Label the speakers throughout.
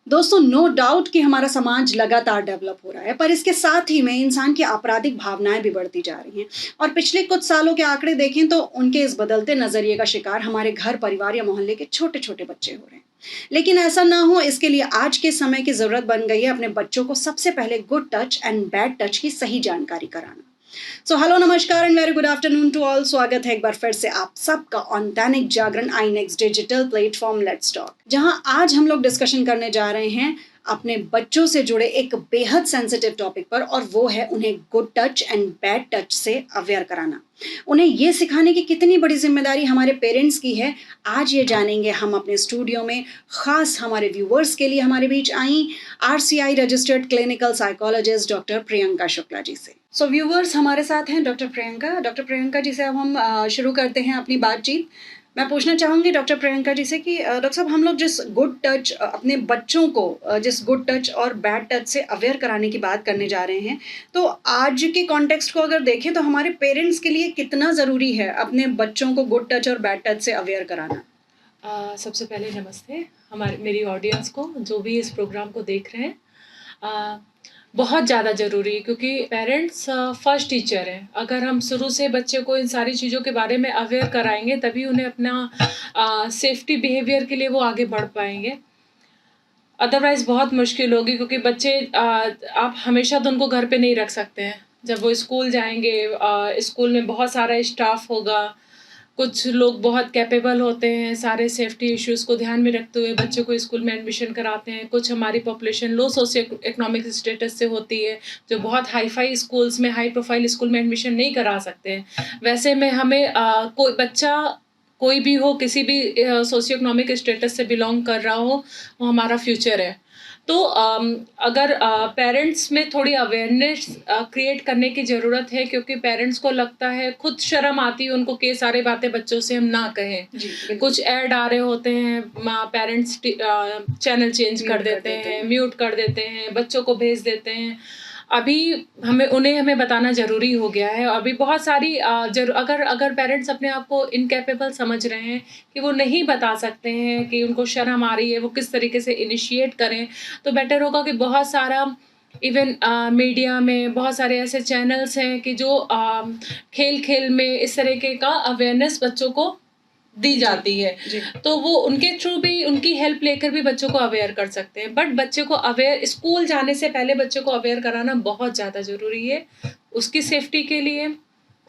Speaker 1: दोस्तों, no doubt कि हमारा समाज लगातार डेवलप हो रहा है, पर इसके साथ ही में इंसान की आपराधिक भावनाएं भी बढ़ती जा रही हैं। और पिछले कुछ सालों के आंकड़े देखें तो उनके इस बदलते नजरिए का शिकार हमारे घर परिवार या मोहल्ले के छोटे छोटे बच्चे हो रहे हैं। लेकिन ऐसा ना हो, इसके लिए आज के समय की जरूरत बन गई है अपने बच्चों को सबसे पहले good touch and bad touch की सही जानकारी कराना। सो हेलो, नमस्कार and very good afternoon to all. स्वागत है एक बार फिर से आप सबका on Dainik Jagran i next digital platform let's talk, जहां आज हम लोग डिस्कशन करने जा रहे हैं अपने बच्चों से जुड़े एक बेहद सेंसिटिव टॉपिक पर, और वो है उन्हें good touch and bad touch से अवेयर कराना। उन्हें ये सिखाने की कितनी बड़ी जिम्मेदारी हमारे पेरेंट्स की है, आज ये जानेंगे हम अपने स्टूडियो में। खास हमारे व्यूवर्स के लिए हमारे बीच आई RCI registered clinical psychologist doctor Priyanka Shukla ji से। सो व्यूवर्स, हमारे साथ हैं डॉक्टर प्रियंका जी से अब हम शुरू करते हैं अपनी बातचीत। मैं पूछना चाहूँगी डॉक्टर प्रियंका जी से कि डॉक्टर साहब, हम लोग जिस गुड टच अपने बच्चों को जिस गुड टच और बैड टच से अवेयर कराने की बात करने जा रहे हैं, तो आज के कॉन्टेक्स्ट को अगर देखें तो हमारे पेरेंट्स के लिए कितना ज़रूरी है अपने बच्चों को गुड टच और बैड टच से अवेयर कराना?
Speaker 2: सबसे पहले नमस्ते मेरी ऑडियंस को, जो भी इस प्रोग्राम को देख रहे हैं। बहुत ज़्यादा ज़रूरी है क्योंकि पेरेंट्स फर्स्ट टीचर हैं। अगर हम शुरू से बच्चे को इन सारी चीज़ों के बारे में अवेयर कराएंगे तभी उन्हें अपना सेफ्टी बिहेवियर के लिए वो आगे बढ़ पाएंगे। अदरवाइज़ बहुत मुश्किल होगी क्योंकि बच्चे आप हमेशा तो उनको घर पे नहीं रख सकते हैं। जब वो स्कूल जाएंगे, स्कूल में बहुत सारा स्टाफ होगा, कुछ लोग बहुत कैपेबल होते हैं, सारे सेफ्टी इश्यूज़ को ध्यान में रखते हुए बच्चों को स्कूल में एडमिशन कराते हैं। कुछ हमारी पॉपुलेशन लो सोशियो इकोनॉमिक स्टेटस से होती है, जो बहुत हाई फाई स्कूल्स में, हाई प्रोफाइल स्कूल में एडमिशन नहीं करा सकते हैं। वैसे में हमें कोई बच्चा, कोई भी हो, किसी भी सोशियो इकोनॉमिक स्टेटस से बिलोंग कर रहा हो, वो हमारा फ्यूचर है। तो अगर पेरेंट्स में थोड़ी अवेयरनेस क्रिएट करने की ज़रूरत है, क्योंकि पेरेंट्स को लगता है, खुद शर्म आती है उनको कि सारे बातें बच्चों से हम ना कहें। कुछ ऐड आ रहे होते हैं, पेरेंट्स चैनल चेंज कर देते हैं, म्यूट कर देते हैं, बच्चों को भेज देते हैं। अभी हमें बताना ज़रूरी हो गया है। अभी बहुत सारी अगर पेरेंट्स अपने आप को इनकैपेबल समझ रहे हैं कि वो नहीं बता सकते हैं, कि उनको शर्म आ रही है, वो किस तरीके से इनिशिएट करें, तो बेटर होगा कि बहुत सारा इवन मीडिया में बहुत सारे ऐसे चैनल्स हैं कि जो खेल में इस तरीके का अवेयरनेस बच्चों को दी जाती है। तो वो उनके थ्रू भी, उनकी हेल्प लेकर भी बच्चों को अवेयर कर सकते हैं। बट बच्चे को अवेयर, स्कूल जाने से पहले बच्चों को अवेयर कराना बहुत ज़्यादा ज़रूरी है, उसकी सेफ्टी के लिए,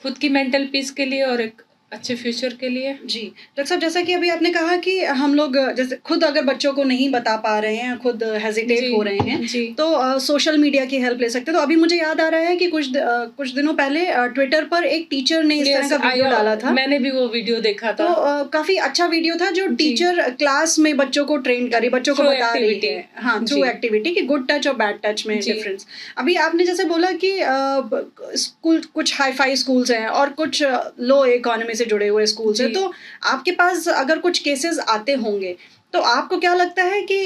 Speaker 2: खुद की मेंटल पीस के लिए और एक अच्छे फ्यूचर के लिए।
Speaker 1: जी डॉक्टर साहब, जैसा कि अभी आपने कहा कि हम लोग जैसे खुद अगर बच्चों को नहीं बता पा रहे हैं, खुद हेजिटेट हो रहे हैं, तो सोशल मीडिया की हेल्प ले सकते हैं। तो अभी मुझे याद आ रहा है कि कुछ दिनों पहले ट्विटर पर एक टीचर ने इस तरह का वीडियो डाला था।
Speaker 2: मैंने भी वो वीडियो देखा था।
Speaker 1: तो काफी अच्छा वीडियो था, जो टीचर क्लास में बच्चों को ट्रेन करी, बच्चों को बता रही है, हाँ, थ्रू एक्टिविटी, कि गुड टच और बैड टच में डिफरेंस। अभी आपने जैसे बोला कि स्कूल, कुछ हाई फाई स्कूल्स हैं और कुछ लो इकोनॉमी से जुड़े हुए स्कूल से, तो आपके पास अगर कुछ केसेस आते होंगे, तो आपको क्या लगता है कि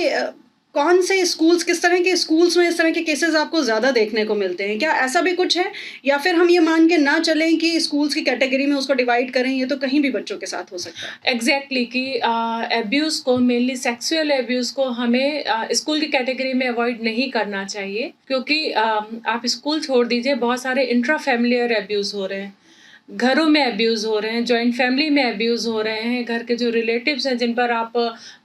Speaker 1: कौन से स्कूल्स, किस तरह के स्कूल्स में इस तरह के केसेस आपको ज़्यादा देखने को मिलते हैं? क्या ऐसा भी कुछ है, या फिर हम ये मान के ना चलें कि स्कूल्स की कैटेगरी में उसको डिवाइड करें, ये तो कहीं भी बच्चों के साथ हो सकता है?
Speaker 2: एग्जैक्टली कि एब्यूज़ को, मेनली सेक्सुअल एब्यूज़ को हमें स्कूल की कैटेगरी में अवॉइड नहीं करना चाहिए, क्योंकि आप स्कूल छोड़ दीजिए, बहुत सारे इंट्रा फैमिलियर एब्यूज़ हो रहे हैं, घरों में अब्यूज़ हो रहे हैं, जॉइंट फैमिली में अब्यूज़ हो रहे हैं। घर के जो रिलेटिव्स हैं, जिन पर आप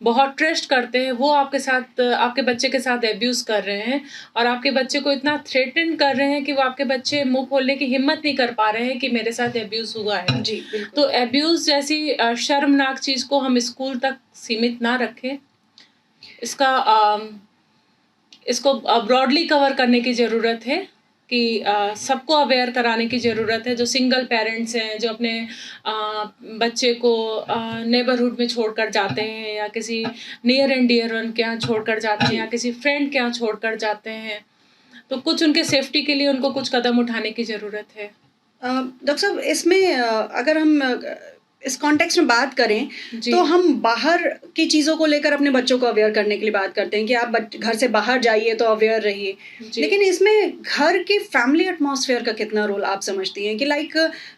Speaker 2: बहुत ट्रस्ट करते हैं, वो आपके साथ, आपके बच्चे के साथ अब्यूज़ कर रहे हैं, और आपके बच्चे को इतना थ्रेटन कर रहे हैं कि वो आपके बच्चे मुंह खोलने की हिम्मत नहीं कर पा रहे हैं कि मेरे साथ अब्यूज़ हुआ है।
Speaker 1: जी,
Speaker 2: तो अब्यूज़ जैसी शर्मनाक चीज़ को हम स्कूल तक सीमित ना रखें, इसको ब्रॉडली कवर करने की ज़रूरत है, कि सबको अवेयर कराने की ज़रूरत है। जो सिंगल पेरेंट्स हैं, जो अपने बच्चे को नेबरहुड में छोड़कर जाते हैं, या किसी नियर एंड डियर वन के यहाँ छोड़कर जाते हैं, या किसी फ्रेंड के यहाँ छोड़कर जाते हैं, तो कुछ उनके सेफ्टी के लिए उनको कुछ कदम उठाने की ज़रूरत है।
Speaker 1: डॉक्टर साहब, इसमें अगर हम इस कॉन्टेक्स्ट में बात करें
Speaker 2: जी।
Speaker 1: तो हम बाहर की चीज़ों को लेकर अपने बच्चों को अवेयर करने के लिए बात करते हैं कि आप घर से बाहर जाइए तो अवेयर रहिए,
Speaker 2: जी।
Speaker 1: लेकिन इसमें घर के फैमिली एटमॉस्फेयर का कितना रोल आप समझती हैं कि लाइक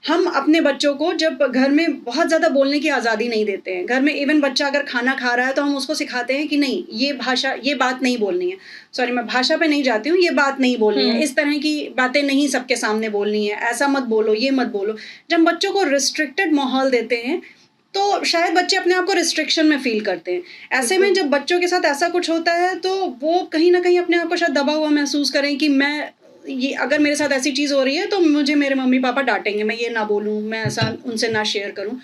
Speaker 1: हम अपने बच्चों को जब घर में बहुत ज़्यादा बोलने की आज़ादी नहीं देते हैं, घर में इवन बच्चा अगर खाना खा रहा है तो हम उसको सिखाते हैं कि नहीं, ये बात नहीं बोलनी है, सॉरी मैं भाषा पे नहीं जाती हूँ, ये बात नहीं बोलनी है, इस तरह की बातें नहीं सबके सामने बोलनी है, ऐसा मत बोलो, ये मत बोलो। जब बच्चों को रिस्ट्रिक्टेड माहौल देते हैं तो शायद बच्चे अपने आप को रिस्ट्रिक्शन में फील करते हैं। ऐसे में जब बच्चों के साथ ऐसा कुछ होता है तो वो कहीं ना कहीं अपने आप को शायद दबा हुआ महसूस करें कि मैं ये अगर मेरे साथ ऐसी चीज़ हो रही है तो मुझे मेरे मम्मी पापा डांटेंगे, मैं ये ना बोलूँ, मैं ऐसा उनसे ना शेयर करूँ।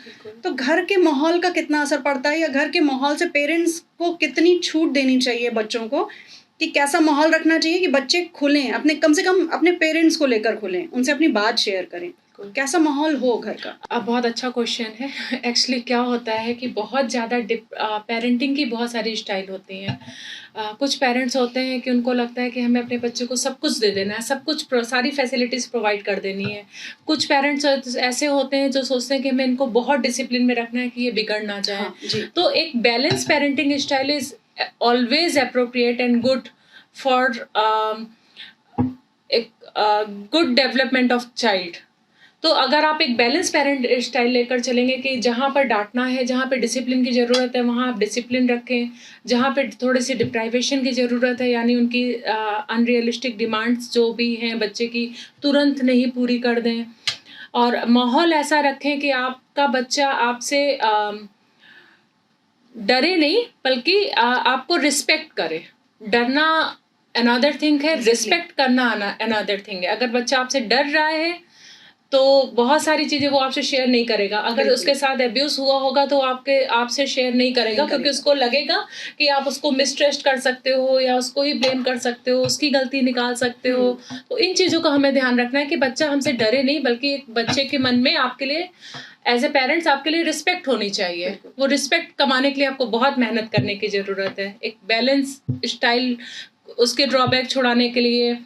Speaker 1: तो घर के माहौल का कितना असर पड़ता है, या घर के माहौल से पेरेंट्स को कितनी छूट देनी चाहिए बच्चों को कि कैसा माहौल रखना चाहिए कि बच्चे खुलें, अपने कम से कम अपने पेरेंट्स को लेकर खुलें, उनसे अपनी बात शेयर करें, कैसा माहौल हो घर का?
Speaker 2: अब बहुत अच्छा क्वेश्चन है। एक्चुअली क्या होता है कि बहुत ज़्यादा पेरेंटिंग की बहुत सारी स्टाइल होती हैं। कुछ पेरेंट्स होते हैं कि उनको लगता है कि हमें अपने बच्चे को सब कुछ दे देना है, सब कुछ सारी फैसिलिटीज़ प्रोवाइड कर देनी है। कुछ पेरेंट्स ऐसे होते हैं जो सोचते हैं कि हमें इनको बहुत डिसिप्लिन में रखना है कि ये बिगड़ ना जाए।
Speaker 1: हाँ, जी।
Speaker 2: तो एक balance parenting style is always appropriate and good for एक गुड डेवलपमेंट ऑफ चाइल्ड। तो अगर आप एक बैलेंस पेरेंट स्टाइल लेकर चलेंगे कि जहाँ पर डांटना है, जहाँ पे डिसिप्लिन की ज़रूरत है वहाँ आप डिसिप्लिन रखें, जहाँ पे थोड़ी सी डिप्राइवेशन की ज़रूरत है यानी उनकी अनरियलिस्टिक डिमांड्स जो भी हैं बच्चे की तुरंत नहीं पूरी कर दें, और माहौल ऐसा रखें कि आपका बच्चा आपसे डरे नहीं बल्कि आपको रिस्पेक्ट करे। डरना अनदर थिंग है, रिस्पेक्ट करना अनदर थिंग है। अगर बच्चा आपसे डर रहा है तो बहुत सारी चीज़ें वो आपसे शेयर नहीं करेगा। अगर उसके साथ अब्यूज़ हुआ होगा तो आपसे शेयर नहीं करेगा क्योंकि उसको लगेगा कि आप उसको मिसट्रस्ट कर सकते हो या उसको ही ब्लेम कर सकते हो, उसकी गलती निकाल सकते हो। तो इन चीज़ों का हमें ध्यान रखना है कि बच्चा हमसे डरे नहीं, बल्कि एक बच्चे के मन में आपके लिए एज ए पेरेंट्स आपके लिए रिस्पेक्ट होनी चाहिए। वो रिस्पेक्ट कमाने के लिए आपको बहुत मेहनत करने की ज़रूरत है। एक बैलेंस स्टाइल, उसके ड्रॉबैक छुड़ाने के लिए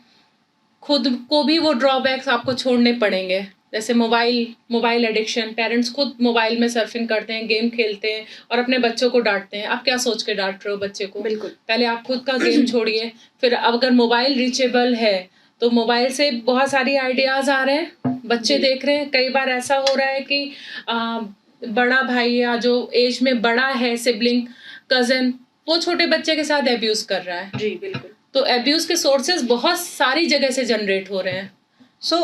Speaker 2: खुद को भी वो ड्रॉबैक्स आपको छोड़ने पड़ेंगे। जैसे मोबाइल एडिक्शन, पेरेंट्स खुद मोबाइल में सर्फिंग करते हैं, गेम खेलते हैं और अपने बच्चों को डांटते हैं। आप क्या सोच के डांट रहे हो बच्चे को?
Speaker 1: बिल्कुल।
Speaker 2: पहले आप खुद का गेम छोड़िए, फिर अगर मोबाइल रीचेबल है तो मोबाइल से बहुत सारी आइडियाज़ आ रहे हैं, बच्चे देख रहे हैं। कई बार ऐसा हो रहा है कि बड़ा भाई या जो एज में बड़ा है, सिबलिंग, कज़न, वो छोटे बच्चे के साथ एब्यूज़ कर रहा है।
Speaker 1: जी, बिल्कुल।
Speaker 2: तो एब्यूज़ के सोर्सेज बहुत सारी जगह से जनरेट हो रहे हैं।
Speaker 1: सो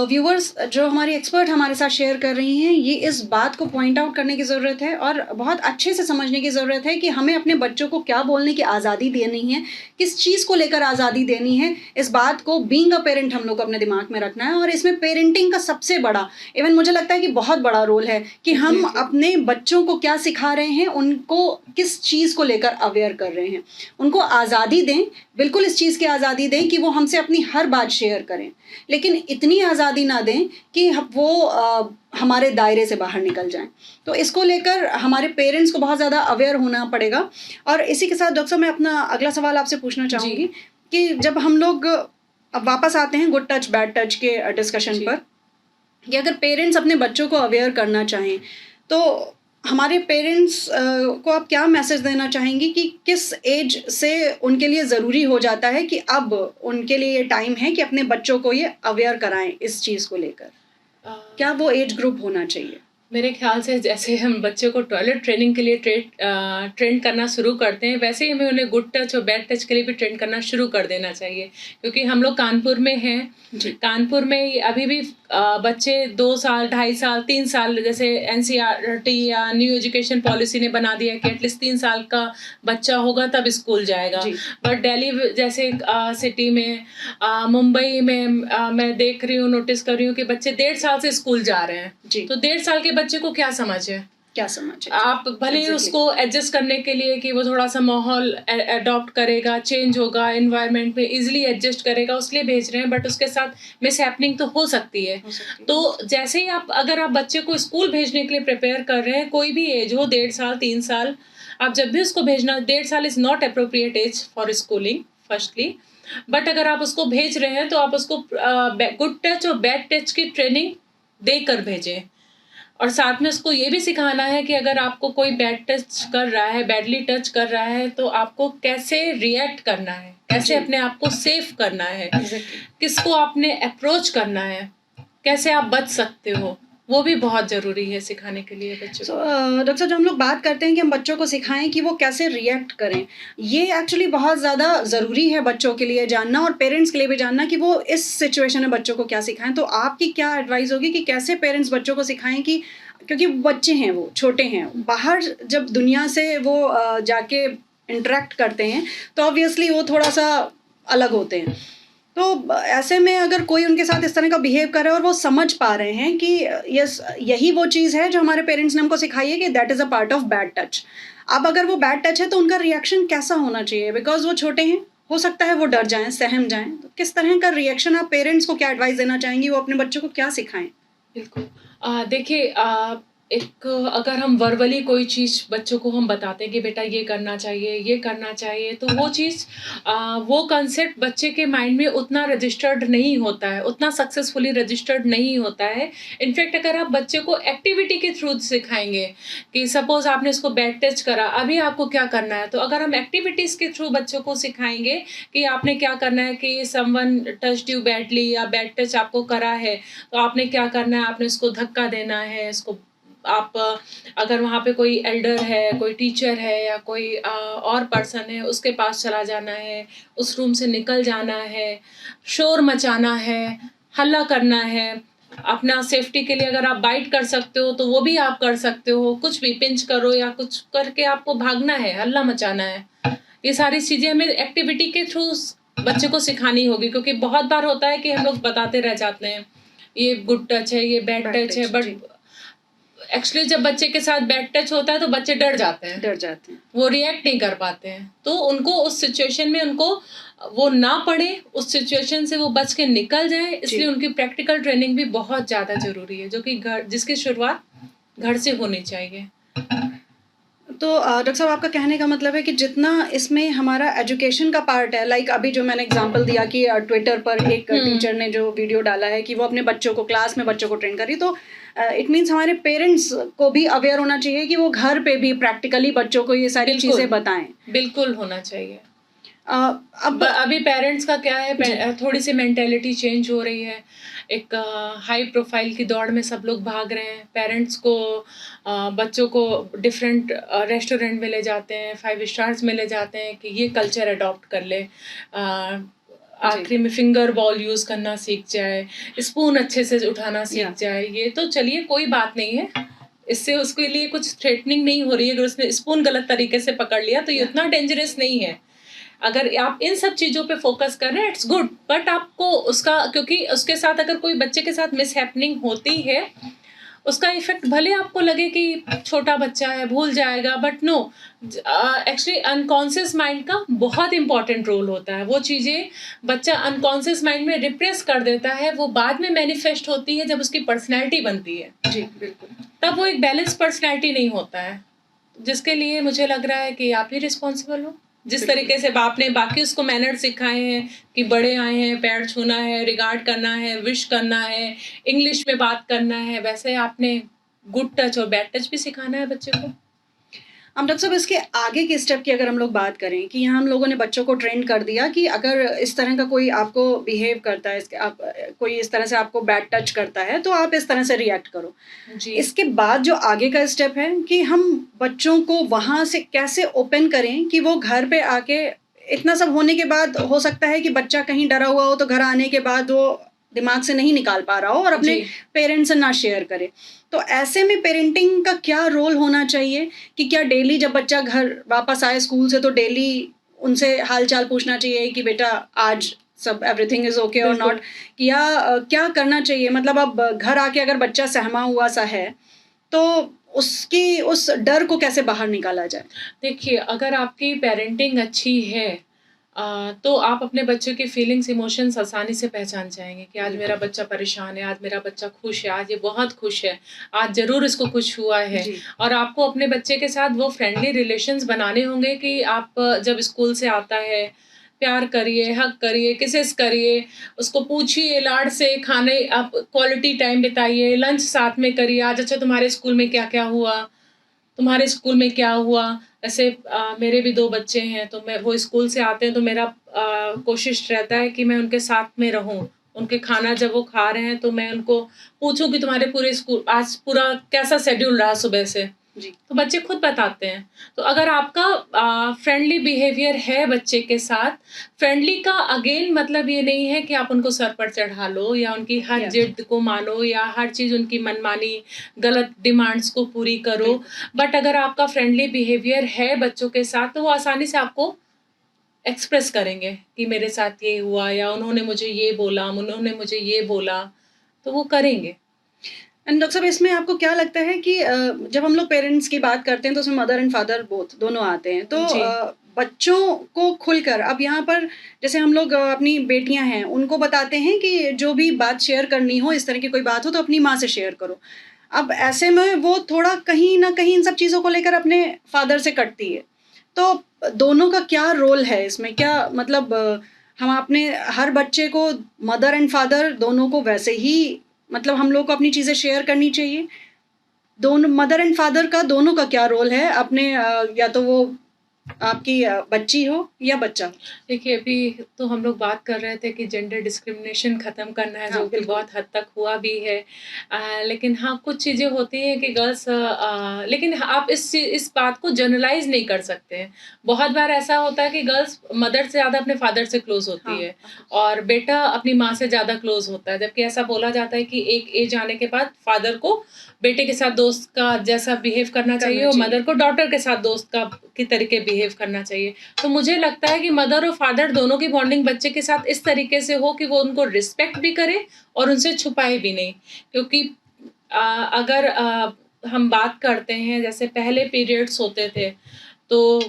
Speaker 1: व्यूवर्स, जो हमारी एक्सपर्ट हमारे साथ शेयर कर रही हैं, ये इस बात को पॉइंट आउट करने की ज़रूरत है और बहुत अच्छे से समझने की ज़रूरत है कि हमें अपने बच्चों को क्या बोलने की आज़ादी देनी है, किस चीज़ को लेकर आज़ादी देनी है। इस बात को बीइंग अ पेरेंट हम लोग को अपने दिमाग में रखना है और इसमें पेरेंटिंग का सबसे बड़ा, इवन मुझे लगता है कि बहुत बड़ा रोल है कि हम अपने बच्चों को क्या सिखा रहे हैं, उनको किस चीज़ को लेकर अवेयर कर रहे हैं। उनको आज़ादी दें, बिल्कुल इस चीज़ की आज़ादी दें कि वो हमसे अपनी हर बात शेयर करें, लेकिन इतनी आज़ादी ना दें कि वो हमारे दायरे से बाहर निकल जाएं। तो इसको लेकर हमारे पेरेंट्स को बहुत ज़्यादा अवेयर होना पड़ेगा। और इसी के साथ डॉक्टर साहब, मैं अपना अगला सवाल आपसे पूछना चाहूँगी कि जब हम लोग अब वापस आते हैं गुड टच बैड टच के डिस्कशन पर, कि अगर पेरेंट्स अपने बच्चों को अवेयर करना चाहें तो हमारे पेरेंट्स को आप क्या मैसेज देना चाहेंगी कि किस एज से उनके लिए ज़रूरी हो जाता है कि अब उनके लिए ये टाइम है कि अपने बच्चों को ये अवेयर कराएं इस चीज़ को लेकर? क्या वो एज ग्रुप होना चाहिए?
Speaker 2: मेरे ख्याल से जैसे हम बच्चे को टॉयलेट ट्रेनिंग के लिए ट्रेन करना शुरू करते हैं, वैसे ही हमें उन्हें गुड टच और बैड टच के लिए भी ट्रेन करना शुरू कर देना चाहिए। क्योंकि हम लोग कानपुर में हैं, कानपुर में अभी भी बच्चे 2 साल, 2.5 साल, 3 साल, जैसे NCERT या न्यू एजुकेशन पॉलिसी ने बना दिया कि एटलीस्ट 3 साल का बच्चा होगा तब स्कूल जाएगा। बट दिल्ली जैसे सिटी में, मुंबई में मैं देख रही हूँ, नोटिस कर रही हूँ कि बच्चे 1.5 साल से स्कूल जा रहे हैं। तो 1.5 साल के बच्चे को क्या समझ है? आप भले ही उसको एडजस्ट करने के लिए कि वो थोड़ा सा माहौल अडॉप्ट करेगा, चेंज होगा, एनवायरनमेंट में इजीली एडजस्ट करेगा, उसलिए भेज रहे हैं, बट उसके साथ मिस हैपनिंग तो हो सकती है। तो जैसे ही अगर आप बच्चे को स्कूल भेजने के लिए प्रिपेयर कर रहे हैं, कोई भी एज हो, 1.5 साल, 3 साल, आप जब भी उसको भेजना, 1.5 साल is not appropriate age for schooling firstly, but अगर आप उसको भेज रहे हैं तो आप उसको गुड टच और बैड टच की ट्रेनिंग देकर भेजें। और साथ में उसको ये भी सिखाना है कि अगर आपको कोई बैड टच कर रहा है, बैडली टच कर रहा है, तो आपको कैसे रिएक्ट करना है, कैसे
Speaker 1: जी।
Speaker 2: अपने आप को सेफ करना है,
Speaker 1: एग्जैक्टली।
Speaker 2: किसको आपने अप्रोच करना है, कैसे आप बच सकते हो, वो भी बहुत ज़रूरी है सिखाने के लिए बच्चों
Speaker 1: सो
Speaker 2: को।
Speaker 1: डॉक्टर साहब, जो हम लोग बात करते हैं कि हम बच्चों को सिखाएं कि वो कैसे रिएक्ट करें, ये एक्चुअली बहुत ज़्यादा ज़रूरी है बच्चों के लिए जानना और पेरेंट्स के लिए भी जानना कि वो इस सिचुएशन में बच्चों को क्या सिखाएं। तो आपकी क्या एडवाइस होगी कि कैसे पेरेंट्स बच्चों को सिखाएं कि, क्योंकि बच्चे हैं, वो छोटे हैं, बाहर जब दुनिया से वो जाके इंटरेक्ट करते हैं तो ऑब्वियसली वो थोड़ा सा अलग होते हैं। तो ऐसे में अगर कोई उनके साथ इस तरह का बिहेव कर रहा है और वो समझ पा रहे हैं कि यस, यही वो चीज़ है जो हमारे पेरेंट्स ने हमको सिखाई है कि that is a part of bad touch. अब अगर वो बैड टच है तो उनका रिएक्शन कैसा होना चाहिए, बिकॉज वो छोटे हैं, हो सकता है वो डर जाएं, सहम जाएं, तो किस तरह का रिएक्शन आप पेरेंट्स को क्या एडवाइस देना चाहेंगी, वो अपने बच्चों को क्या सिखाएं?
Speaker 2: बिल्कुल। देखिए, एक अगर हम वर्बली कोई चीज़ बच्चों को हम बताते हैं कि बेटा ये करना चाहिए, ये करना चाहिए, तो वो चीज़ वो कंसेप्ट बच्चे के माइंड में उतना रजिस्टर्ड नहीं होता है, उतना सक्सेसफुली रजिस्टर्ड नहीं होता है। इनफैक्ट अगर आप बच्चे को एक्टिविटी के थ्रू सिखाएँगे कि सपोज़ आपने इसको बैड टच करा, अभी आपको क्या करना है? तो अगर हम एक्टिविटीज़ के थ्रू बच्चों को सिखाएँगे कि आपने क्या करना है कि समवन टच्ड यू बैडली या बैड टच आपको करा है, तो आपने क्या करना है, आपने उसको धक्का देना है, इसको आप अगर वहाँ पे कोई एल्डर है, कोई टीचर है या कोई और पर्सन है, उसके पास चला जाना है, उस रूम से निकल जाना है, शोर मचाना है, हल्ला करना है। अपना सेफ्टी के लिए अगर आप बाइट कर सकते हो तो वो भी आप कर सकते हो, कुछ भी पिंच करो या कुछ करके आपको भागना है, हल्ला मचाना है। ये सारी चीज़ें हमें एक्टिविटी के थ्रू बच्चे को सिखानी होगी, क्योंकि बहुत बार होता है कि हम लोग बताते रह जाते हैं, ये गुड टच है, ये बैड टच है, बट एक्चुअली जब बच्चे के साथ बैड टच होता है तो बच्चे डर जाते हैं, वो रिएक्ट नहीं कर पाते हैं। तो उनको उस सिचुएशन में उनको वो ना पड़े, उस सिचुएशन से वो बच के निकल जाए, इसलिए उनकी प्रैक्टिकल ट्रेनिंग भी बहुत ज़्यादा ज़रूरी है, जो कि जिसकी शुरुआत घर से होनी चाहिए।
Speaker 1: तो डॉक्टर साहब, आपका कहने का मतलब है कि जितना इसमें हमारा एजुकेशन का पार्ट है, लाइक अभी जो मैंने एग्जांपल दिया कि ट्विटर पर एक टीचर ने जो वीडियो डाला है कि वो अपने बच्चों को क्लास में बच्चों को ट्रेन कर रही, तो इट मीन्स हमारे पेरेंट्स को भी अवेयर होना चाहिए कि वो घर पे भी प्रैक्टिकली बच्चों को ये सारी चीज़ें बताएं।
Speaker 2: बिल्कुल होना चाहिए।
Speaker 1: अब
Speaker 2: अभी पेरेंट्स का क्या है, थोड़ी सी मेंटेलिटी चेंज हो रही है। एक हाई प्रोफाइल की दौड़ में सब लोग भाग रहे हैं। पेरेंट्स को बच्चों को डिफरेंट रेस्टोरेंट में ले जाते हैं, 5 स्टार्स में ले जाते हैं कि ये कल्चर अडॉप्ट कर ले, आखिरी में फिंगर बॉल यूज़ करना सीख जाए, स्पून अच्छे से उठाना सीख जाए। ये तो चलिए कोई बात नहीं है, इससे उसके लिए कुछ थ्रेटनिंग नहीं हो रही है। अगर उसने स्पून गलत तरीके से पकड़ लिया तो ये उतना डेंजरस नहीं है। अगर आप इन सब चीज़ों पे फोकस कर रहे हैं, इट्स गुड, बट आपको उसका, क्योंकि उसके साथ अगर कोई बच्चे के साथ मिस हैपनिंग होती है, उसका इफेक्ट भले आपको लगे कि छोटा बच्चा है, भूल जाएगा, but no, actually unconscious mind का बहुत इंपॉर्टेंट रोल होता है। वो चीज़ें बच्चा अनकॉन्शियस माइंड में रिप्रेस कर देता है, वो बाद में मैनिफेस्ट होती है जब उसकी पर्सनैलिटी बनती है।
Speaker 1: जी बिल्कुल।
Speaker 2: तब वो एक बैलेंस पर्सनैलिटी नहीं होता है, जिसके लिए मुझे लग रहा है कि आप ही रिस्पॉन्सिबल हो। जिस तरीके से आपने बाकी उसको मैनर सिखाए हैं कि बड़े आए हैं, पैर छूना है, रिगार्ड करना है, विश करना है, इंग्लिश में बात करना है, वैसे आपने गुड टच और बैड टच भी सिखाना है बच्चे को।
Speaker 1: हम डॉक्टर साहब, इसके आगे के स्टेप की अगर हम लोग बात करें कि यहाँ हम लोगों ने बच्चों को ट्रेन कर दिया कि अगर इस तरह का कोई आपको बिहेव करता है, कोई इस तरह से आपको बैड टच करता है तो आप इस तरह से रिएक्ट करो
Speaker 2: जी।
Speaker 1: इसके बाद जो आगे का स्टेप है कि हम बच्चों को वहाँ से कैसे ओपन करें कि वो घर पे आके, इतना सब होने के बाद हो सकता है कि बच्चा कहीं डरा हुआ हो तो घर आने के बाद वो दिमाग से नहीं निकाल पा रहा हो और अपने पेरेंट्स से ना शेयर करे, तो ऐसे में पेरेंटिंग का क्या रोल होना चाहिए कि क्या डेली जब बच्चा घर वापस आए स्कूल से तो डेली उनसे हाल चाल पूछना चाहिए कि बेटा आज सब एवरीथिंग इज ओके और नॉट, या क्या करना चाहिए? मतलब अब घर आके अगर बच्चा सहमा हुआ सा है तो उसकी उस डर को कैसे बाहर निकाला जाए?
Speaker 2: देखिए, अगर आपकी पेरेंटिंग अच्छी है तो आप अपने बच्चों की फीलिंग्स, इमोशंस आसानी से पहचान जाएंगे कि आज मेरा बच्चा परेशान है, आज मेरा बच्चा खुश है, आज ये बहुत खुश है, आज ज़रूर इसको कुछ हुआ है। और आपको अपने बच्चे के साथ वो फ्रेंडली रिलेशंस बनाने होंगे कि आप जब स्कूल से आता है प्यार करिए, हग करिए, किसेस करिए, उसको पूछिए लाड से, खाने आप क्वालिटी टाइम बिताइए, लंच साथ में करिए। आज अच्छा तुम्हारे स्कूल में क्या-क्या हुआ? तुम्हारे स्कूल में क्या हुआ? ऐसे मेरे भी 2 बच्चे हैं, तो मैं वो स्कूल से आते हैं तो मेरा कोशिश रहता है कि मैं उनके साथ में रहूँ। उनके खाना जब वो खा रहे हैं तो मैं उनको पूछूँ कि तुम्हारे पूरे स्कूल आज पूरा कैसा शेड्यूल रहा सुबह से?
Speaker 1: जी।
Speaker 2: तो बच्चे खुद बताते हैं। तो अगर आपका फ्रेंडली बिहेवियर है बच्चे के साथ, फ्रेंडली का अगेन मतलब ये नहीं है कि आप उनको सर पर चढ़ा लो या उनकी हर
Speaker 1: Yes.
Speaker 2: जिद को मानो या हर चीज़ उनकी मनमानी गलत डिमांड्स को पूरी करो। बट अगर आपका फ्रेंडली बिहेवियर है बच्चों के साथ तो वो आसानी से आपको एक्सप्रेस करेंगे कि मेरे साथ ये हुआ या उन्होंने मुझे ये बोला, उन्होंने मुझे ये बोला, तो वो करेंगे।
Speaker 1: एंड डॉक्टर साहब इसमें आपको क्या लगता है कि जब हम लोग पेरेंट्स की बात करते हैं तो उसमें मदर एंड फादर बोथ दोनों आते हैं तो
Speaker 2: जी।
Speaker 1: बच्चों को खुलकर अब यहाँ पर जैसे हम लोग अपनी बेटियां हैं उनको बताते हैं कि जो भी बात शेयर करनी हो इस तरह की कोई बात हो तो अपनी माँ से शेयर करो। अब ऐसे में वो थोड़ा कहीं ना कहीं इन सब चीज़ों को लेकर अपने फादर से कटती है। तो दोनों का क्या रोल है इसमें? क्या मतलब हम अपने हर बच्चे को मदर एंड फादर दोनों को वैसे ही मतलब हम लोग को अपनी चीज़ें शेयर करनी चाहिए? दोनों मदर एंड फादर का दोनों का क्या रोल है अपने या तो वो आपकी बच्ची हो या बच्चा हो?
Speaker 2: देखिए, अभी तो हम लोग बात कर रहे थे कि जेंडर डिस्क्रिमिनेशन ख़त्म करना है,
Speaker 1: हाँ,
Speaker 2: जो कि
Speaker 1: बिल्कुल।
Speaker 2: बहुत हद तक हुआ भी है। लेकिन हाँ, कुछ चीज़ें होती हैं कि गर्ल्स लेकिन आप इस बात को जनरलाइज़ नहीं कर सकते हैं। बहुत बार ऐसा होता है कि गर्ल्स मदर से ज़्यादा अपने फादर से क्लोज़ होती
Speaker 1: हाँ,
Speaker 2: है और बेटा अपनी माँ से ज़्यादा क्लोज़ होता है। जबकि ऐसा बोला जाता है कि एक एज आने के बाद फादर को बेटे के साथ दोस्त का जैसा बिहेव करना चाहिए और
Speaker 1: चाहिए।
Speaker 2: मदर को डॉटर के साथ दोस्त का की तरीके बिहेव करना चाहिए। तो मुझे लगता है कि मदर और फादर दोनों की बॉन्डिंग बच्चे के साथ इस तरीके से हो कि वो उनको रिस्पेक्ट भी करे और उनसे छुपाए भी नहीं। क्योंकि अगर हम बात करते हैं जैसे पहले पीरियड्स होते थे तो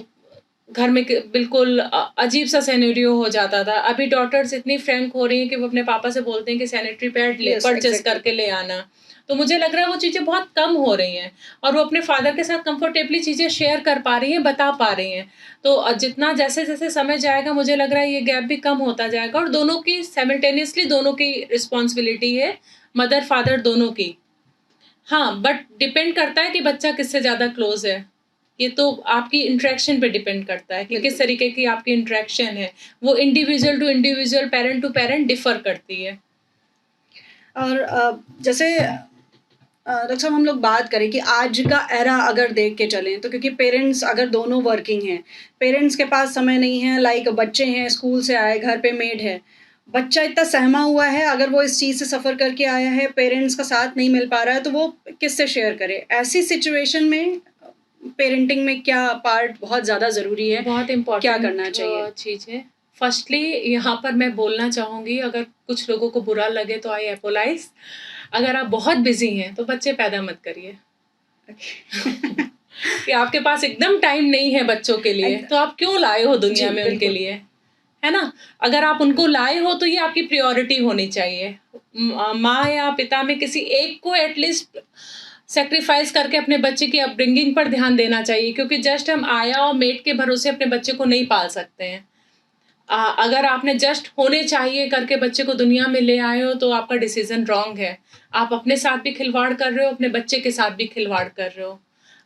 Speaker 2: घर में बिल्कुल अजीब सा सिनेरियो हो जाता था। अभी डॉटर्स इतनी फ्रैंक हो रही हैं कि वो अपने पापा से बोलते हैं कि सैनिटरी पैड परचेज करके ले आना। तो मुझे लग रहा है वो चीज़ें बहुत कम हो रही हैं और वो अपने फादर के साथ कंफर्टेबली चीज़ें शेयर कर पा रही हैं, बता पा रही हैं। तो जितना जैसे-जैसे समय जाएगा मुझे लग रहा है ये गैप भी कम होता जाएगा और दोनों की साइमल्टेनियसली दोनों की रिस्पॉन्सिबिलिटी है, मदर फादर दोनों की। हाँ, बट डिपेंड करता है कि बच्चा किससे ज़्यादा क्लोज़ है। ये तो आपकी इंटरेक्शन पे डिपेंड करता है कि किस तरीके की आपकी इंटरेक्शन है। वो individual to individual, parent to parent differ करती है।
Speaker 1: और जैसे डॉक्टर साहब हम लोग बात करें कि आज का एरा अगर देख के चलें तो क्योंकि पेरेंट्स अगर दोनों वर्किंग हैं, पेरेंट्स के पास समय नहीं है लाइक बच्चे हैं स्कूल से आए घर पे मेड है, बच्चा इतना सहमा हुआ है अगर वो इस चीज़ से सफ़र करके आया है पेरेंट्स का साथ नहीं मिल पा रहा है तो वो किससे शेयर करे? ऐसी सिचुएशन में पेरेंटिंग में क्या पार्ट बहुत ज़्यादा ज़रूरी है?
Speaker 2: बहुत
Speaker 1: क्या
Speaker 2: इम्पोर्टेंट
Speaker 1: करना चाहिए?
Speaker 2: चीज़ है। फर्स्टली यहाँ पर मैं बोलना चाहूँगी अगर कुछ लोगों को बुरा लगे तो आई एपोलाइज़। अगर आप बहुत बिज़ी हैं तो बच्चे पैदा मत करिए। कि आपके पास एकदम टाइम नहीं है बच्चों के लिए, तो आप क्यों लाए हो दुनिया
Speaker 1: जी,
Speaker 2: में उनके
Speaker 1: बिल्कुल।
Speaker 2: लिए? है ना? अगर आप उनको लाए हो तो ये आपकी प्रायोरिटी होनी चाहिए। माँ या पिता में किसी एक को एटलीस्ट सैक्रिफाइस करके अपने बच्चे की अपब्रिंगिंग पर ध्यान देना चाहिए क्योंकि जस्ट हम आया और मेड के भरोसे अपने बच्चे को नहीं पाल सकते हैं। अगर आपने जस्ट होने चाहिए करके बच्चे को दुनिया में ले आए हो तो आपका डिसीजन रॉन्ग है। आप अपने साथ भी खिलवाड़ कर रहे हो, अपने बच्चे के साथ भी खिलवाड़ कर रहे हो।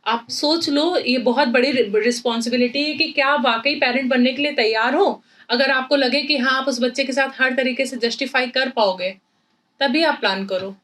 Speaker 2: आप सोच लो ये बहुत बड़ी रिस्पॉन्सिबिलिटी है कि क्या आप वाक़ई पैरेंट बनने के लिए तैयार हो? अगर आपको लगे कि हाँ, आप उस बच्चे के साथ हर तरीके से जस्टिफ़ाई कर पाओगे, तभी आप प्लान करो।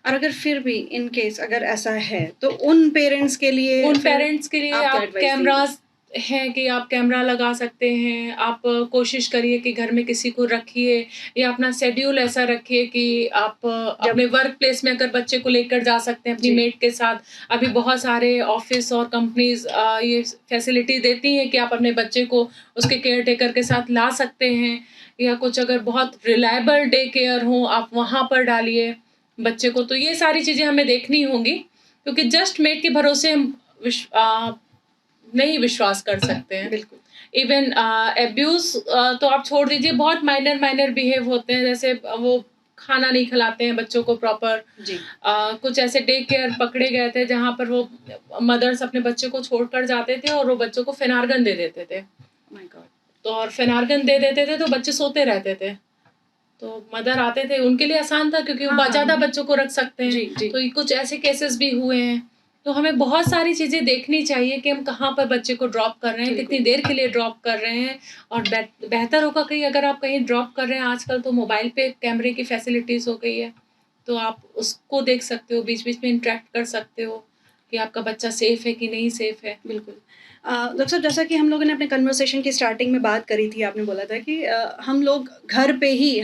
Speaker 1: और अगर फिर भी इन केस अगर ऐसा है तो उन पेरेंट्स के लिए
Speaker 2: उन
Speaker 1: फिर
Speaker 2: पेरेंट्स के लिए
Speaker 1: आप क्या
Speaker 2: आप
Speaker 1: एडवाइस देंगे?
Speaker 2: कैमरास हैं कि आप कैमरा लगा सकते हैं। आप कोशिश करिए कि घर में किसी को रखिए या अपना शेड्यूल ऐसा रखिए कि आप अपने वर्क प्लेस में अगर बच्चे को लेकर जा सकते हैं अपनी
Speaker 1: जी।
Speaker 2: मेट के साथ। अभी बहुत सारे ऑफ़िस और कंपनीज़ ये फैसिलिटी देती हैं कि आप अपने बच्चे को उसके केयर टेकर के साथ ला सकते हैं या कुछ अगर बहुत रिलायबल डे केयर हो, आप वहाँ पर डालिए बच्चे को। तो ये सारी चीज़ें हमें देखनी होंगी क्योंकि जस्ट मेट के भरोसे हम नहीं विश्वास कर सकते हैं।
Speaker 1: बिल्कुल।
Speaker 2: इवन अब्यूज़ तो आप छोड़ दीजिए, बहुत माइनर बिहेव होते हैं, जैसे वो खाना नहीं खिलाते हैं बच्चों को प्रॉपर।
Speaker 1: जी।
Speaker 2: कुछ ऐसे डे केयर पकड़े गए थे जहाँ पर वो मदर्स अपने बच्चे को छोड़कर जाते थे और वो बच्चों को फिनार्गन दे देते थे।
Speaker 1: My God!
Speaker 2: तो और फेनार्गन दे देते थे तो बच्चे सोते रहते थे। तो मदर आते थे, उनके लिए आसान था क्योंकि वो
Speaker 1: हाँ,
Speaker 2: ज़्यादा बच्चों को रख सकते
Speaker 1: जी,
Speaker 2: हैं।
Speaker 1: जी।
Speaker 2: तो ये कुछ ऐसे केसेस भी हुए हैं। तो हमें बहुत सारी चीज़ें देखनी चाहिए कि हम कहाँ पर बच्चे को ड्रॉप कर रहे हैं,
Speaker 1: बिल्कुल।
Speaker 2: कितनी देर के लिए ड्रॉप कर रहे हैं, और बेहतर होगा कहीं अगर आप कहीं ड्रॉप कर रहे हैं, आजकल तो मोबाइल पे कैमरे की फैसिलिटीज़ हो गई है, तो आप उसको देख सकते हो, बीच-बीच में इंटरैक्ट कर सकते हो कि आपका बच्चा सेफ है कि नहीं सेफ है।
Speaker 1: बिल्कुल। डॉक्टर साहब, जैसा कि हम लोगों ने अपने कन्वर्सेशन की स्टार्टिंग में बात करी थी, आपने बोला था कि हम लोग घर पे ही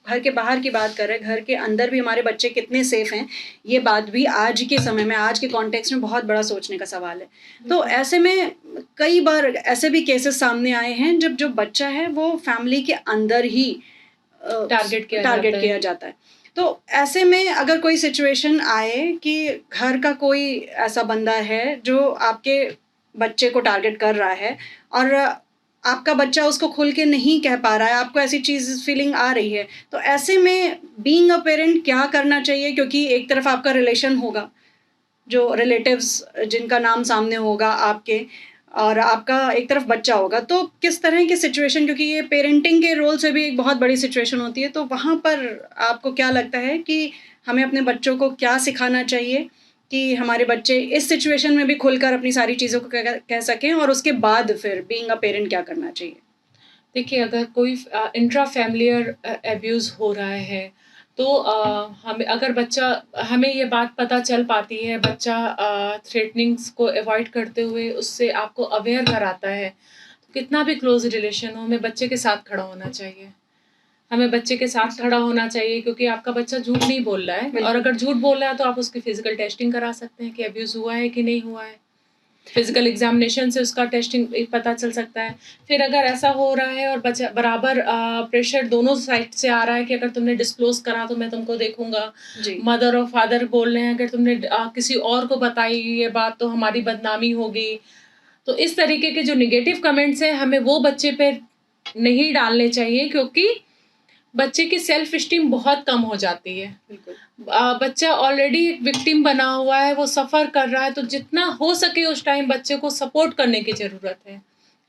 Speaker 1: घर के बाहर की बात कर रहे हैं, घर के अंदर भी हमारे बच्चे कितने सेफ हैं, ये बात भी आज के समय में, आज के कॉन्टेक्स्ट में बहुत बड़ा सोचने का सवाल है। तो ऐसे में कई बार ऐसे भी केसेस सामने आए हैं जब जो बच्चा है वो फैमिली के अंदर ही
Speaker 2: टारगेट किया
Speaker 1: जाता है। तो ऐसे में अगर कोई सिचुएशन आए कि घर का कोई ऐसा बंदा है जो आपके बच्चे को टारगेट कर रहा है और आपका बच्चा उसको खुल के नहीं कह पा रहा है, आपको ऐसी चीज़ फीलिंग आ रही है, तो ऐसे में बीइंग अ पेरेंट क्या करना चाहिए? क्योंकि एक तरफ आपका रिलेशन होगा, जो रिलेटिव्स जिनका नाम सामने होगा आपके, और आपका एक तरफ बच्चा होगा, तो किस तरह की सिचुएशन, क्योंकि ये पेरेंटिंग के रोल से भी एक बहुत बड़ी सिचुएशन होती है, तो वहाँ पर आपको क्या लगता है कि हमें अपने बच्चों को क्या सिखाना चाहिए कि हमारे बच्चे इस सिचुएशन में भी खुलकर अपनी सारी चीज़ों को कह सकें, और उसके बाद फिर बीइंग अ पेरेंट क्या करना चाहिए?
Speaker 2: देखिए, अगर कोई इंट्रा फैमिलियर अब्यूज़ हो रहा है, तो हमें अगर बच्चा हमें ये बात पता चल पाती है, बच्चा थ्रेटनिंग्स को अवॉइड करते हुए उससे आपको अवेयर कराता है, तो कितना भी क्लोज़ रिलेशन हो, हमें बच्चे के साथ खड़ा होना चाहिए। हमें बच्चे के साथ खड़ा होना चाहिए क्योंकि आपका बच्चा झूठ नहीं बोल रहा है, और अगर झूठ बोल रहा है तो आप उसकी फिज़िकल टेस्टिंग करा सकते हैं कि अब्यूज़ हुआ है कि नहीं हुआ है। फिजिकल एग्जामिनेशन से उसका टेस्टिंग पता चल सकता है। फिर अगर ऐसा हो रहा है और बच्चा बराबर प्रेशर दोनों साइड से आ रहा है कि अगर तुमने डिस्क्लोज करा तो मैं तुमको देखूंगा, मदर और फादर बोल रहे हैं अगर तुमने किसी और को बताई ये बात तो हमारी बदनामी होगी, तो इस तरीके के जो निगेटिव कमेंट्स हैं हमें वो बच्चे पे नहीं डालने चाहिए, क्योंकि बच्चे की सेल्फ स्टीम बहुत कम हो जाती है। बच्चा ऑलरेडी एक विक्टिम बना हुआ है, वो सफ़र कर रहा है, तो जितना हो सके उस टाइम बच्चे को सपोर्ट करने की ज़रूरत है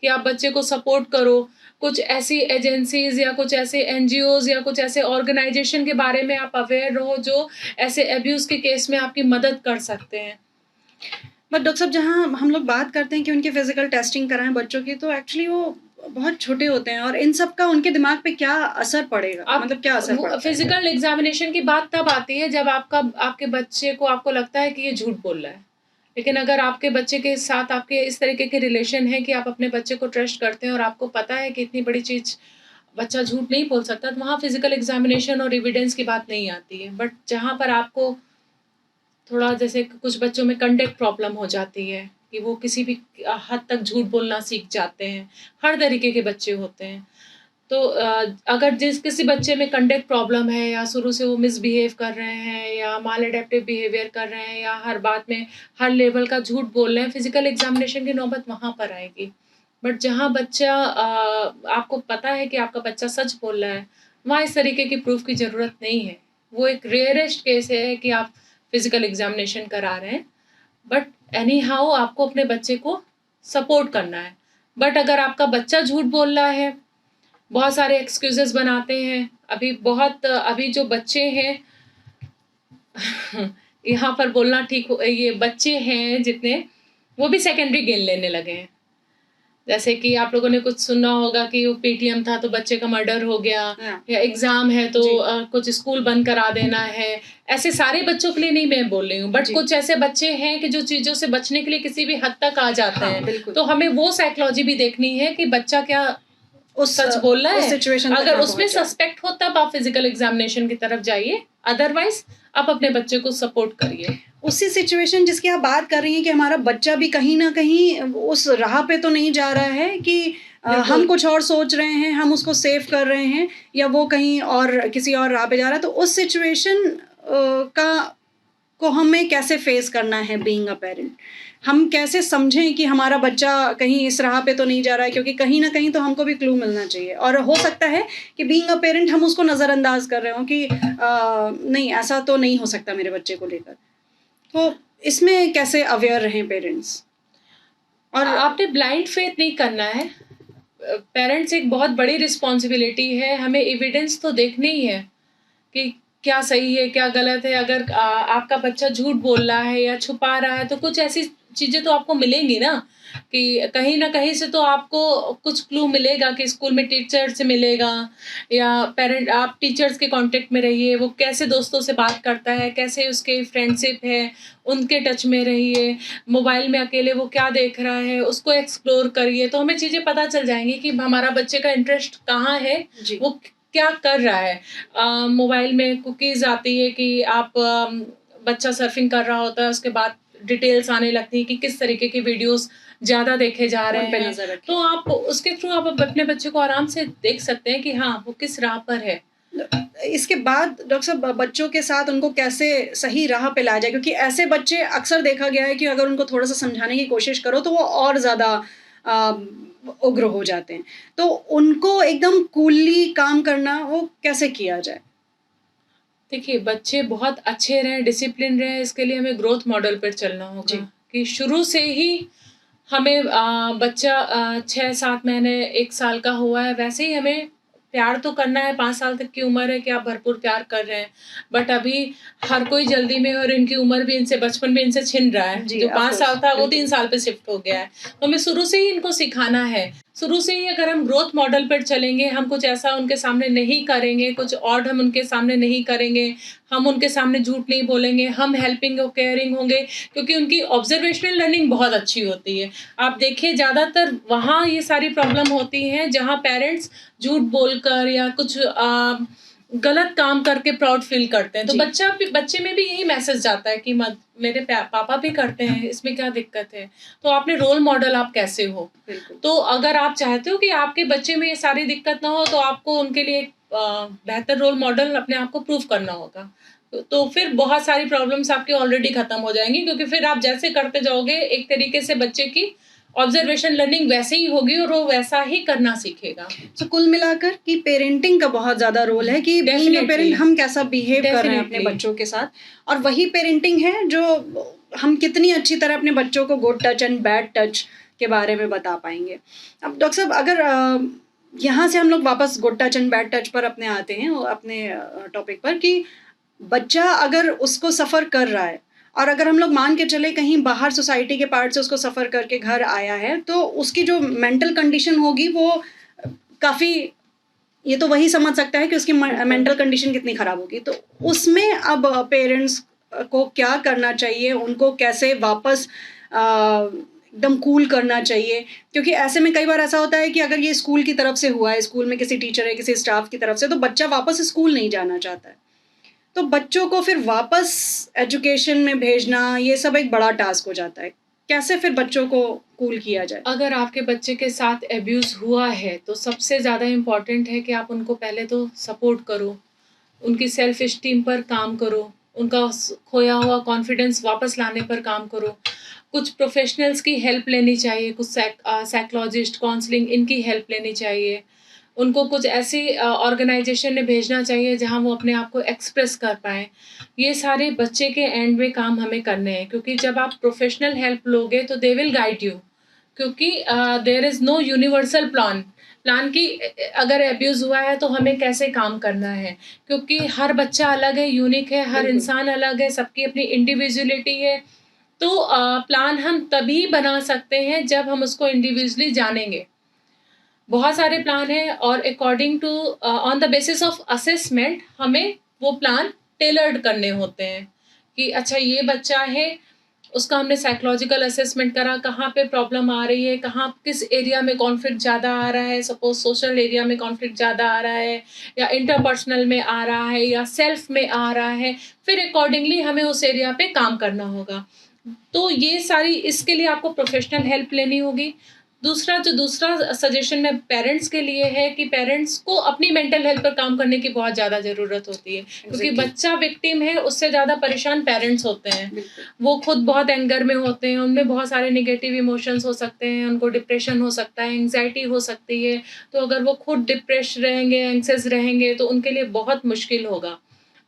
Speaker 2: कि आप बच्चे को सपोर्ट करो। कुछ ऐसी एजेंसीज़ या कुछ ऐसे एनजीओज़ या कुछ ऐसे ऑर्गेनाइजेशन के बारे में आप अवेयर रहो जो ऐसे अब्यूज़ के केस में आपकी मदद कर सकते हैं।
Speaker 1: बट डॉक्टर साहब, जहाँ हम लोग बात करते हैं कि उनकी फिजिकल टेस्टिंग कराएं बच्चों की, तो एक्चुअली वो बहुत छोटे होते हैं, और इन सब का उनके दिमाग पे क्या असर पड़ेगा? मतलब क्या असर पड़ता है?
Speaker 2: फिजिकल एग्जामिनेशन की बात तब आती है जब आपके बच्चे को आपको लगता है कि ये झूठ बोल रहा है। लेकिन अगर आपके बच्चे के साथ आपके इस तरीके के रिलेशन है कि आप अपने बच्चे को ट्रस्ट करते हैं और आपको पता है कि इतनी बड़ी चीज़ बच्चा झूठ नहीं बोल सकता, तो वहाँ फिजिकल एग्जामिनेशन और एविडेंस की बात नहीं आती है। बट जहाँ पर आपको थोड़ा, जैसे कुछ बच्चों में कंडक्ट प्रॉब्लम हो जाती है कि वो किसी भी हद तक झूठ बोलना सीख जाते हैं, हर तरीके के बच्चे होते हैं। तो अगर किसी बच्चे में कंडक्ट प्रॉब्लम है या शुरू से वो मिसबिहेव कर रहे हैं या माल एडेप्टिव बिहेवियर कर रहे हैं या हर बात में हर लेवल का झूठ बोल रहे हैं, फिजिकल एग्जामिनेशन की नौबत वहाँ पर आएगी। बट जहाँ बच्चा आपको पता है कि आपका बच्चा सच बोल रहा है, वहाँ इस तरीके की प्रूफ की ज़रूरत नहीं है। वो एक रेयरेस्ट केस है कि आप फिजिकल एग्जामिनेशन करा रहे हैं, बट एनी हाउ आपको अपने बच्चे को सपोर्ट करना है। बट अगर आपका बच्चा झूठ बोल रहा है, बहुत सारे एक्सक्यूजेस बनाते हैं, अभी जो बच्चे हैं यहाँ पर बोलना ठीक हो, ये बच्चे हैं जितने, वो भी सेकेंडरी गेन लेने लगे हैं। जैसे कि आप लोगों ने कुछ सुना होगा कि वो पेटीएम था तो बच्चे का मर्डर हो गया, या एग्जाम है तो कुछ स्कूल बंद करा देना है। ऐसे सारे बच्चों के लिए नहीं मैं बोल रही हूँ, बट कुछ ऐसे बच्चे हैं कि जो चीज़ों से बचने के लिए किसी भी हद तक आ जाते हैं। तो हमें वो साइकोलॉजी भी देखनी है कि बच्चा क्या उस सच बोल रहा है। अगर उसमें सस्पेक्ट हो तब आप फिजिकल एग्जामिनेशन की तरफ जाइए, अदरवाइज आप अपने बच्चे को सपोर्ट करिए।
Speaker 1: उसी सिचुएशन जिसकी आप बात कर रही हैं कि हमारा बच्चा भी कहीं ना कहीं उस राह पे तो नहीं जा रहा है कि हम कुछ और सोच रहे हैं, हम उसको सेव कर रहे हैं, या वो कहीं और किसी और राह पे जा रहा है, तो उस सिचुएशन को हमें कैसे फेस करना है बीइंग अ पेरेंट? हम कैसे समझें कि हमारा बच्चा कहीं इस राह पे तो नहीं जा रहा है, क्योंकि कहीं ना कहीं तो हमको भी क्लू मिलना चाहिए, और हो सकता है कि बीइंग अ पेरेंट हम उसको नज़रअंदाज कर रहे हो कि नहीं, ऐसा तो नहीं हो सकता मेरे बच्चे को लेकर। तो इसमें कैसे अवेयर रहें पेरेंट्स?
Speaker 2: और आपने ब्लाइंड फेथ नहीं करना है। पेरेंट्स एक बहुत बड़ी रिस्पॉन्सिबिलिटी है, हमें एविडेंस तो देखनी ही है कि क्या सही है क्या गलत है। अगर आपका बच्चा झूठ बोल रहा है या छुपा रहा है तो कुछ ऐसी चीज़ें तो आपको मिलेंगी ना, कि कहीं ना कहीं से तो आपको कुछ क्लू मिलेगा, कि स्कूल में टीचर से मिलेगा या पेरेंट, आप टीचर्स के कांटेक्ट में रहिए, वो कैसे दोस्तों से बात करता है, कैसे उसके फ्रेंडशिप है, उनके टच में रहिए। मोबाइल में अकेले वो क्या देख रहा है उसको एक्सप्लोर करिए, तो हमें चीज़ें पता चल जाएंगी कि हमारा बच्चे का इंटरेस्ट कहाँ है,
Speaker 1: जी।
Speaker 2: वो क्या कर रहा है। मोबाइल में कुकीज़ आती है कि आप बच्चा सर्फिंग कर रहा होता है, उसके बाद डिटेल्स आने लगती है कि किस तरीके की वीडियोस ज़्यादा देखे जा रहे
Speaker 1: उन पे
Speaker 2: हैं,
Speaker 1: नजर रखें।
Speaker 2: तो आप उसके थ्रू आप अपने बच्चे को आराम से देख सकते हैं कि हाँ वो किस राह पर है।
Speaker 1: इसके बाद डॉक्टर साहब बच्चों के साथ उनको कैसे सही राह पे लाया जाए, क्योंकि ऐसे बच्चे अक्सर देखा गया है कि अगर उनको थोड़ा सा समझाने की कोशिश करो तो वो और ज़्यादा उग्र हो जाते हैं, तो उनको एकदम कूली काम करना वो कैसे किया जाए?
Speaker 2: देखिए, बच्चे बहुत अच्छे रहें, डिसिप्लिन रहें, इसके लिए हमें ग्रोथ मॉडल पर चलना
Speaker 1: जी।
Speaker 2: होगा, कि शुरू से ही हमें बच्चा 6-7 महीने 1 साल का हुआ है, वैसे ही हमें प्यार तो करना है। 5 साल तक की उम्र है कि आप भरपूर प्यार कर रहे हैं, बट अभी हर कोई जल्दी में, और इनकी उम्र भी इनसे, बचपन भी इनसे छिन रहा है।
Speaker 1: जी,
Speaker 2: जो
Speaker 1: ऑफ
Speaker 2: 5 साल
Speaker 1: कोर्स,
Speaker 2: था वो 3
Speaker 1: बिल्कुल।
Speaker 2: साल पे शिफ्ट हो गया है। तो हमें शुरू से ही इनको सिखाना है। शुरू से ही अगर हम ग्रोथ मॉडल पर चलेंगे, हम कुछ ऐसा उनके सामने नहीं करेंगे, कुछ ऑड हम उनके सामने नहीं करेंगे, हम उनके सामने झूठ नहीं बोलेंगे, हम हेल्पिंग और केयरिंग होंगे, क्योंकि उनकी ऑब्जर्वेशनल लर्निंग बहुत अच्छी होती है। आप देखिए ज़्यादातर वहाँ ये सारी प्रॉब्लम होती हैं जहाँ पेरेंट्स झूठ बोलकर या कुछ गलत काम करके प्राउड फील करते हैं, तो
Speaker 1: जी।
Speaker 2: बच्चे में भी यही मैसेज जाता है कि मेरे पापा भी करते हैं, इसमें क्या दिक्कत है। तो आपने रोल मॉडल आप कैसे हो।
Speaker 1: बिल्कुल।
Speaker 2: तो अगर आप चाहते हो कि आपके बच्चे में ये सारी दिक्कत ना हो, तो आपको उनके लिए एक बेहतर रोल मॉडल अपने आप को प्रूव करना होगा। तो फिर बहुत सारी प्रॉब्लम्स आपकी ऑलरेडी खत्म हो जाएंगी, क्योंकि फिर आप जैसे करते जाओगे एक तरीके से बच्चे की ऑब्जर्वेशन लर्निंग वैसे ही होगी और वो वैसा ही करना सीखेगा।
Speaker 1: तो कुल मिलाकर कि पेरेंटिंग का बहुत ज़्यादा रोल है कि बीइंग अ पेरेंट हम कैसा बिहेव कर रहे हैं अपने
Speaker 2: Definitely.
Speaker 1: बच्चों के साथ, और वही पेरेंटिंग है जो हम कितनी अच्छी तरह अपने बच्चों को good touch and bad touch के बारे में बता पाएंगे। अब डॉक्टर साहब अगर यहाँ से हम लोग वापस good touch and bad touch पर अपने आते हैं, अपने टॉपिक पर, कि बच्चा अगर उसको सफ़र कर रहा है और अगर हम लोग मान के चले कहीं बाहर सोसाइटी के पार्ट से उसको सफ़र करके घर आया है, तो उसकी जो मेंटल कंडीशन होगी वो काफ़ी, ये तो वही समझ सकता है कि उसकी मेंटल कंडीशन कितनी ख़राब होगी। तो उसमें अब पेरेंट्स को क्या करना चाहिए, उनको कैसे वापस एकदम कूल करना चाहिए, क्योंकि ऐसे में कई बार ऐसा होता है कि अगर ये स्कूल की तरफ से हुआ है, स्कूल में किसी टीचर है, किसी स्टाफ की तरफ से, तो बच्चा वापस स्कूल नहीं जाना चाहता है, तो बच्चों को फिर वापस एजुकेशन में भेजना ये सब एक बड़ा टास्क हो जाता है। कैसे फिर बच्चों को कूल किया जाए?
Speaker 2: अगर आपके बच्चे के साथ अब्यूज़ हुआ है, तो सबसे ज़्यादा इम्पोर्टेंट है कि आप उनको पहले तो सपोर्ट करो, उनकी सेल्फ एस्टीम पर काम करो, उनका खोया हुआ कॉन्फिडेंस वापस लाने पर काम करो। कुछ प्रोफेशनल्स की हेल्प लेनी चाहिए, कुछ साइकोलॉजिस्ट, काउंसलिंग, इनकी हेल्प लेनी चाहिए। उनको कुछ ऐसी ऑर्गेनाइजेशन में भेजना चाहिए जहाँ वो अपने आप को एक्सप्रेस कर पाएँ। ये सारे बच्चे के एंड में काम हमें करने हैं, क्योंकि जब आप प्रोफेशनल हेल्प लोगे तो दे विल गाइड यू, क्योंकि there is no universal plan कि अगर अब्यूज़ हुआ है तो हमें कैसे काम करना है, क्योंकि हर बच्चा अलग है, यूनिक है, हर
Speaker 1: बिल्कुल।
Speaker 2: इंसान अलग है, सबकी अपनी इंडिविजुअलिटी है। तो प्लान हम तभी बना सकते हैं जब हम उसको इंडिविजुअली जानेंगे। बहुत सारे प्लान हैं और according to on the basis of assessment हमें वो प्लान टेलर्ड करने होते हैं, कि अच्छा ये बच्चा है, उसका हमने साइकोलॉजिकल असेसमेंट करा, कहाँ पे प्रॉब्लम आ रही है, कहाँ किस एरिया में कॉन्फ्लिक्ट ज़्यादा आ रहा है, सपोज सोशल एरिया में कॉन्फ्लिक्ट ज़्यादा आ रहा है, या इंटरपर्सनल में आ रहा है, या सेल्फ में आ रहा है, फिर अकॉर्डिंगली हमें उस एरिया पे काम करना होगा। तो ये सारी, इसके लिए आपको प्रोफेशनल हेल्प लेनी होगी। दूसरा सजेशन में पेरेंट्स के लिए है कि पेरेंट्स को अपनी मेंटल हेल्थ पर काम करने की बहुत ज़्यादा ज़रूरत होती है, क्योंकि
Speaker 1: Exactly.
Speaker 2: बच्चा विक्टिम है, उससे ज़्यादा परेशान पेरेंट्स होते हैं।
Speaker 1: बिल्कुल।
Speaker 2: वो खुद बहुत एंगर में होते हैं, उनमें बहुत सारे नेगेटिव इमोशंस हो सकते हैं, उनको डिप्रेशन हो सकता है, एंग्जाइटी हो सकती है। तो अगर वो खुद डिप्रेस रहेंगे, एंग्सियस रहेंगे, तो उनके लिए बहुत मुश्किल होगा।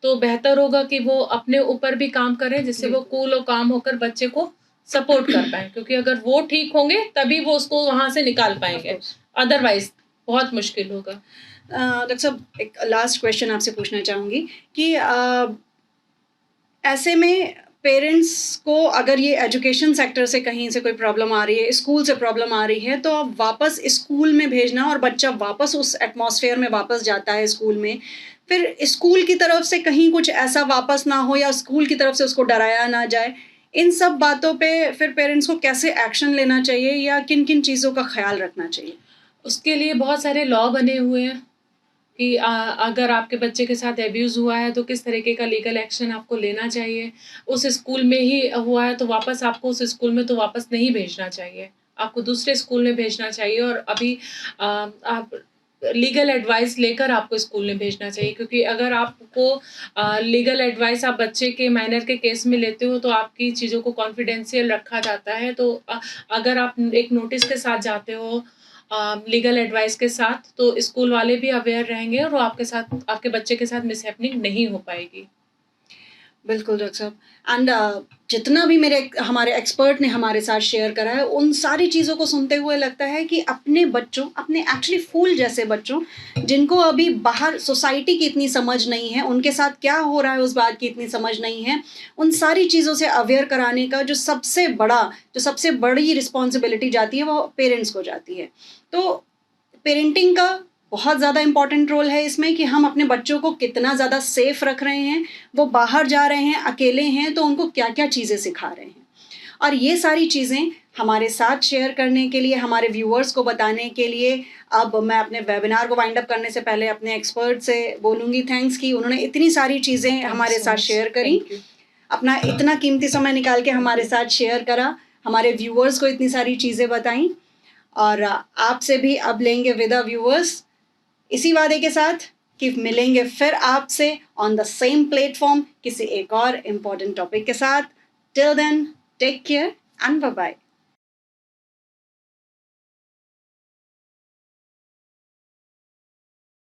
Speaker 2: तो बेहतर होगा कि वो अपने ऊपर भी काम करें, जिससे वो कूल और काम होकर बच्चे को सपोर्ट कर पाएँ, क्योंकि अगर वो ठीक होंगे तभी वो उसको वहाँ से निकाल पाएँगे। अदरवाइज बहुत मुश्किल होगा।
Speaker 1: डॉक्टर साहब, एक लास्ट क्वेश्चन आपसे पूछना चाहूँगी कि ऐसे में पेरेंट्स को अगर ये एजुकेशन सेक्टर से कहीं से कोई प्रॉब्लम आ रही है, स्कूल से प्रॉब्लम आ रही है, तो अब वापस स्कूल में भेजना और बच्चा वापस उस एटमॉस्फेयर में वापस जाता है स्कूल में, फिर स्कूल की तरफ से कहीं कुछ ऐसा वापस ना हो या स्कूल की तरफ से उसको डराया ना जाए, इन सब बातों पे फिर पेरेंट्स को कैसे एक्शन लेना चाहिए या किन-किन चीज़ों का ख़्याल रखना चाहिए?
Speaker 2: उसके लिए बहुत सारे लॉ बने हुए हैं कि अगर आपके बच्चे के साथ एब्यूज़ हुआ है तो किस तरीके का लीगल एक्शन आपको लेना चाहिए। उस स्कूल में ही हुआ है तो वापस आपको उस स्कूल में तो वापस नहीं भेजना चाहिए। आपको दूसरे स्कूल में भेजना चाहिए और अभी आप लीगल एडवाइस लेकर आपको स्कूल में भेजना चाहिए, क्योंकि अगर आपको लीगल एडवाइस आप बच्चे के माइनर के केस में लेते हो तो आपकी चीज़ों को कॉन्फिडेंशियल रखा जाता है। तो अगर आप एक नोटिस के साथ जाते हो लीगल एडवाइस के साथ, तो स्कूल वाले भी अवेयर रहेंगे और वो आपके बच्चे के साथ मिसहैपनिंग नहीं हो पाएगी।
Speaker 1: बिल्कुल डॉक्टर साहब। एंड जितना भी हमारे एक्सपर्ट ने हमारे साथ शेयर करा है, उन सारी चीज़ों को सुनते हुए लगता है कि अपने बच्चों, अपने एक्चुअली फूल जैसे बच्चों, जिनको अभी बाहर सोसाइटी की इतनी समझ नहीं है, उनके साथ क्या हो रहा है उस बात की इतनी समझ नहीं है, उन सारी चीज़ों से अवेयर कराने का जो सबसे बड़ी रिस्पॉन्सिबिलिटी जाती है वो पेरेंट्स को जाती है। तो पेरेंटिंग का बहुत ज़्यादा इम्पोर्टेंट रोल है इसमें कि हम अपने बच्चों को कितना ज़्यादा सेफ रख रहे हैं, वो बाहर जा रहे हैं, अकेले हैं, तो उनको क्या-क्या चीज़ें सिखा रहे हैं। और ये सारी चीज़ें हमारे साथ शेयर करने के लिए, हमारे व्यूअर्स को बताने के लिए, अब मैं अपने वेबिनार को वाइंड अप करने से पहले अपने एक्सपर्ट से बोलूँगी थैंक्स कि उन्होंने इतनी सारी चीज़ें हमारे साथ शेयर करी,
Speaker 2: थैंक यू।
Speaker 1: अपना इतना कीमती समय निकाल के हमारे साथ शेयर करा, हमारे व्यूअर्स को इतनी सारी चीज़ें बताईं और आपसे भी अब लेंगे विदा व्यूअर्स, इसी वादे के साथ कि मिलेंगे फिर आपसे ऑन द सेम प्लेटफॉर्म किसी एक और इम्पोर्टेंट टॉपिक के साथ। Till then take care and bye bye.